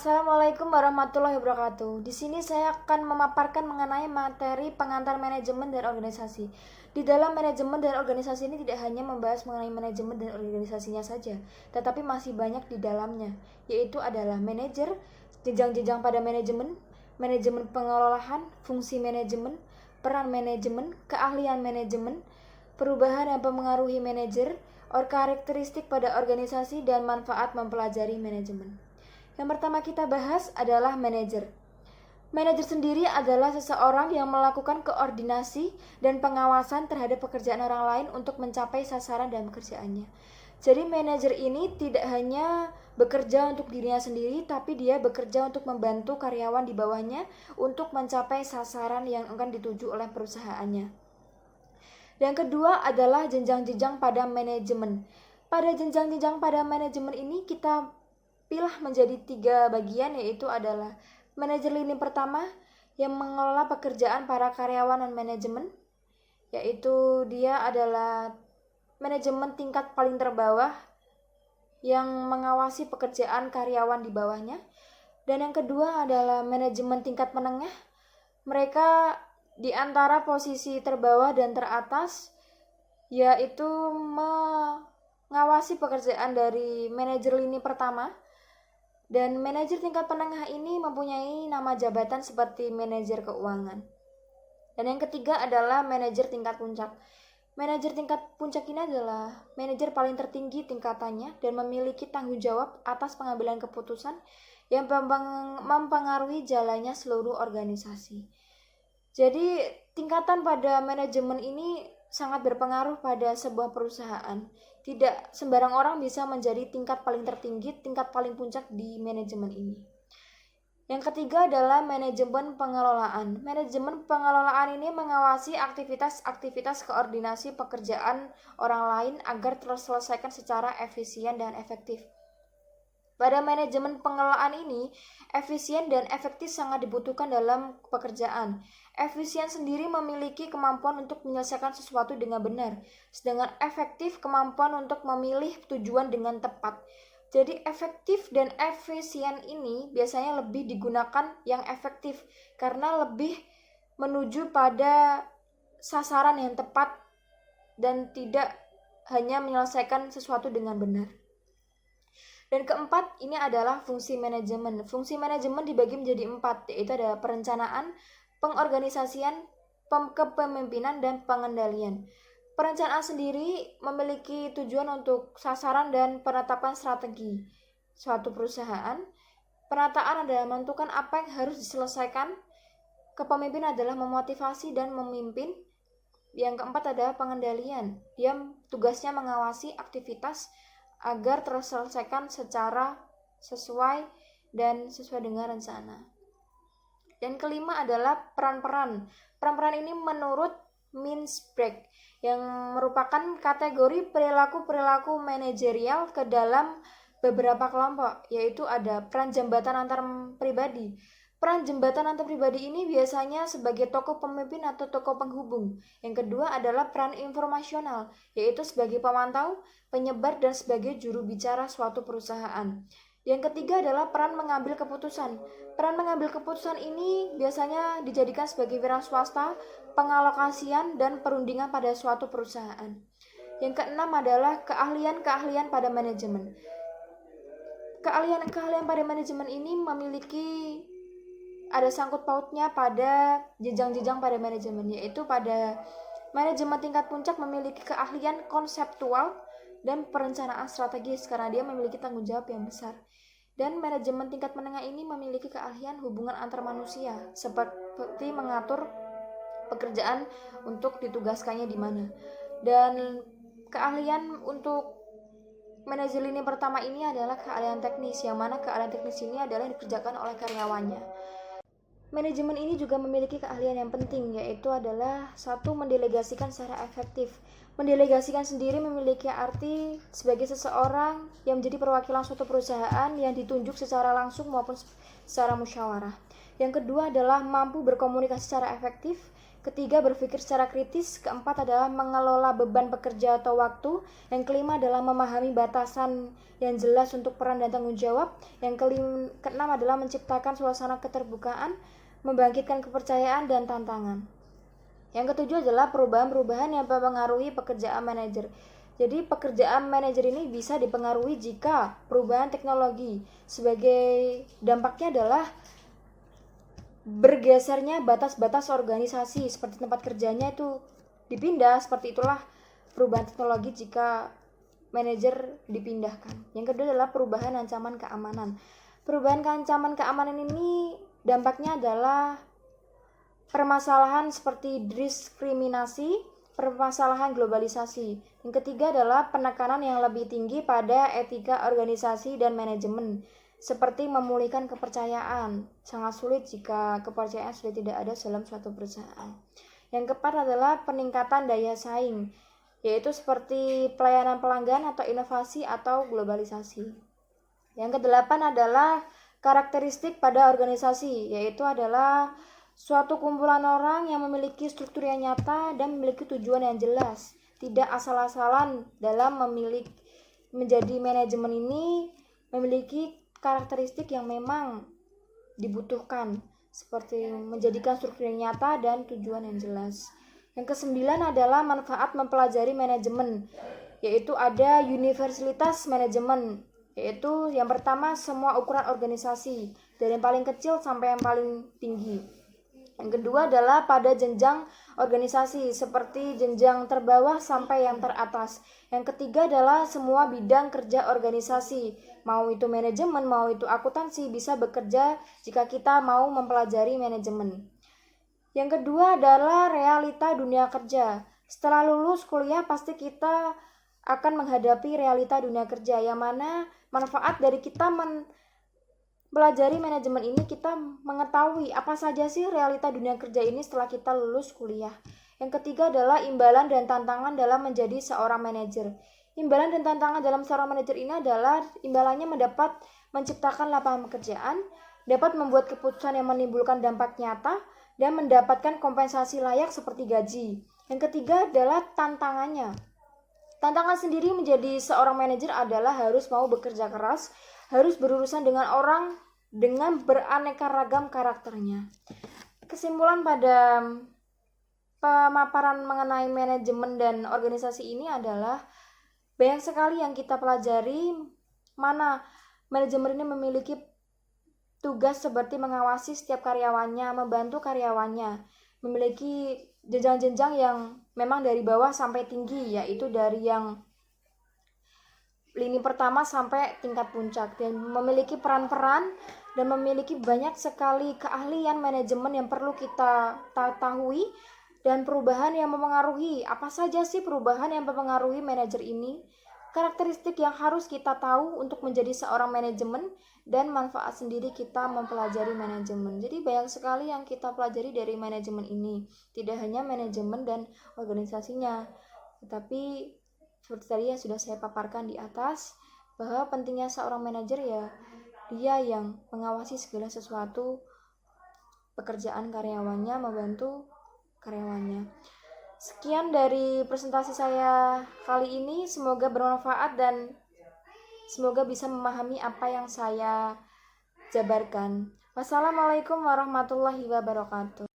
Assalamualaikum warahmatullahi wabarakatuh. Di sini saya akan memaparkan mengenai materi pengantar manajemen dan organisasi. Di dalam manajemen dan organisasi ini tidak hanya membahas mengenai manajemen dan organisasinya saja, tetapi masih banyak di dalamnya, yaitu adalah manajer, jenjang-jenjang pada manajemen, manajemen pengelolaan, fungsi manajemen, peran manajemen, keahlian manajemen, perubahan yang mempengaruhi manajer, karakteristik pada organisasi, dan manfaat mempelajari manajemen. Yang pertama kita bahas adalah manajer. Manajer sendiri adalah seseorang yang melakukan koordinasi dan pengawasan terhadap pekerjaan orang lain untuk mencapai sasaran dalam pekerjaannya. Jadi manajer ini tidak hanya bekerja untuk dirinya sendiri, tapi dia bekerja untuk membantu karyawan di bawahnya untuk mencapai sasaran yang akan dituju oleh perusahaannya. Yang kedua adalah jenjang-jenjang pada manajemen. Pada jenjang-jenjang pada manajemen ini kita pilih menjadi 3 bagian, yaitu adalah manajer lini pertama yang mengelola pekerjaan para karyawan dan manajemen, yaitu dia adalah manajemen tingkat paling terbawah yang mengawasi pekerjaan karyawan di bawahnya. Dan yang kedua adalah manajemen tingkat menengah, mereka di antara posisi terbawah dan teratas, yaitu mengawasi pekerjaan dari manajer lini pertama. Dan manajer tingkat menengah ini mempunyai nama jabatan seperti manajer keuangan. Dan yang ketiga adalah manajer tingkat puncak. Manajer tingkat puncak ini adalah manajer paling tertinggi tingkatannya dan memiliki tanggung jawab atas pengambilan keputusan yang mempengaruhi jalannya seluruh organisasi. Jadi tingkatan pada manajemen ini sangat berpengaruh pada sebuah perusahaan. Tidak sembarang orang bisa menjadi tingkat paling tertinggi, tingkat paling puncak di manajemen ini. Yang ketiga adalah manajemen pengelolaan. Manajemen pengelolaan ini mengawasi aktivitas-aktivitas koordinasi pekerjaan orang lain agar terselesaikan secara efisien dan efektif. Pada manajemen pengelolaan ini, efisien dan efektif sangat dibutuhkan dalam pekerjaan. Efisien sendiri memiliki kemampuan untuk menyelesaikan sesuatu dengan benar, sedangkan efektif kemampuan untuk memilih tujuan dengan tepat. Jadi efektif dan efisien ini biasanya lebih digunakan yang efektif karena lebih menuju pada sasaran yang tepat dan tidak hanya menyelesaikan sesuatu dengan benar. Dan keempat, ini adalah fungsi manajemen. Fungsi manajemen dibagi menjadi 4, yaitu ada perencanaan, pengorganisasian, kepemimpinan, dan pengendalian. Perencanaan sendiri memiliki tujuan untuk sasaran dan penetapan strategi suatu perusahaan. Penataan adalah menentukan apa yang harus diselesaikan. Kepemimpinan adalah memotivasi dan memimpin. Yang keempat adalah pengendalian. Dia tugasnya mengawasi aktivitas agar terselesaikan secara sesuai dan sesuai dengan rencana. Dan kelima adalah peran-peran. Peran-peran ini menurut Mintzberg yang merupakan kategori perilaku-perilaku manajerial ke dalam beberapa kelompok, yaitu ada peran jembatan antar pribadi. Peran jembatan antar pribadi ini biasanya sebagai tokoh pemimpin atau tokoh penghubung. Yang kedua adalah peran informasional, yaitu sebagai pemantau, penyebar, dan sebagai juru bicara suatu perusahaan. Yang ketiga adalah peran mengambil keputusan. Peran mengambil keputusan ini biasanya dijadikan sebagai wira swasta, pengalokasian, dan perundingan pada suatu perusahaan. Yang keenam adalah keahlian-keahlian pada manajemen. Keahlian-keahlian pada manajemen ini memiliki ada sangkut pautnya pada jenjang-jenjang pada manajemen, yaitu pada manajemen tingkat puncak memiliki keahlian konseptual dan perencanaan strategis karena dia memiliki tanggung jawab yang besar. Dan manajemen tingkat menengah ini memiliki keahlian hubungan antar manusia seperti mengatur pekerjaan untuk ditugaskannya di mana. Dan keahlian untuk manajer lini pertama ini adalah keahlian teknis, yang mana keahlian teknis ini adalah dikerjakan oleh karyawannya. Manajemen ini juga memiliki keahlian yang penting, yaitu adalah satu, mendelegasikan secara efektif. Mendelegasikan sendiri memiliki arti sebagai seseorang yang menjadi perwakilan suatu perusahaan yang ditunjuk secara langsung maupun secara musyawarah. Yang kedua adalah mampu berkomunikasi secara efektif. Ketiga, berpikir secara kritis. Keempat adalah mengelola beban pekerja atau waktu. Yang kelima adalah memahami batasan yang jelas untuk peran dan tanggung jawab. Yang keenam adalah menciptakan suasana keterbukaan, membangkitkan kepercayaan dan tantangan. Yang ketujuh adalah perubahan-perubahan yang mempengaruhi pekerjaan manajer. Jadi pekerjaan manajer ini bisa dipengaruhi jika perubahan teknologi. Sebagai dampaknya adalah bergesernya batas-batas organisasi, seperti tempat kerjanya itu dipindah. Seperti itulah perubahan teknologi jika manajer dipindahkan. Yang kedua adalah perubahan ancaman keamanan. Perubahan ancaman keamanan ini dampaknya adalah permasalahan seperti diskriminasi, permasalahan globalisasi. Yang ketiga adalah penekanan yang lebih tinggi pada etika organisasi dan manajemen, seperti memulihkan kepercayaan. Sangat sulit jika kepercayaan sudah tidak ada dalam suatu perusahaan. Yang keempat adalah peningkatan daya saing, yaitu seperti pelayanan pelanggan atau inovasi atau globalisasi. Yang kedelapan adalah karakteristik pada organisasi, yaitu adalah suatu kumpulan orang yang memiliki struktur yang nyata dan memiliki tujuan yang jelas. Tidak asal-asalan dalam menjadi manajemen ini memiliki karakteristik yang memang dibutuhkan, seperti menjadikan struktur yang nyata dan tujuan yang jelas. Yang kesembilan adalah manfaat mempelajari manajemen, yaitu ada universalitas manajemen, yaitu yang pertama semua ukuran organisasi, dari yang paling kecil sampai yang paling tinggi. Yang kedua adalah pada jenjang organisasi, seperti jenjang terbawah sampai yang teratas. Yang ketiga adalah semua bidang kerja organisasi, mau itu manajemen, mau itu akuntansi, bisa bekerja jika kita mau mempelajari manajemen. Yang kedua adalah realita dunia kerja. Setelah lulus kuliah pasti kita akan menghadapi realita dunia kerja, yang mana manfaat dari kita pelajari manajemen ini, kita mengetahui apa saja sih realita dunia kerja ini setelah kita lulus kuliah. Yang ketiga adalah imbalan dan tantangan dalam menjadi seorang manajer. Imbalan dan tantangan dalam seorang manajer ini adalah imbalannya mendapat menciptakan lapangan pekerjaan, dapat membuat keputusan yang menimbulkan dampak nyata, dan mendapatkan kompensasi layak seperti gaji. Yang ketiga adalah tantangannya. Tantangan sendiri menjadi seorang manajer adalah harus mau bekerja keras, harus berurusan dengan orang dengan beraneka ragam karakternya. Kesimpulan pada pemaparan mengenai manajemen dan organisasi ini adalah banyak sekali yang kita pelajari, mana manajemen ini memiliki tugas seperti mengawasi setiap karyawannya, membantu karyawannya, memiliki jenjang-jenjang yang memang dari bawah sampai tinggi, yaitu dari yang lini pertama sampai tingkat puncak, dan memiliki peran-peran dan memiliki banyak sekali keahlian manajemen yang perlu kita ketahui, dan perubahan yang mempengaruhi. Apa saja sih perubahan yang mempengaruhi manajer ini? Karakteristik yang harus kita tahu untuk menjadi seorang manajemen, dan manfaat sendiri kita mempelajari manajemen. Jadi banyak sekali yang kita pelajari dari manajemen ini, tidak hanya manajemen dan organisasinya, tetapi seperti tadi yang sudah saya paparkan di atas, bahwa pentingnya seorang manajer ya dia yang mengawasi segala sesuatu pekerjaan karyawannya, membantu karyawannya. Sekian dari presentasi saya kali ini, semoga bermanfaat dan semoga bisa memahami apa yang saya jabarkan. Wassalamualaikum warahmatullahi wabarakatuh.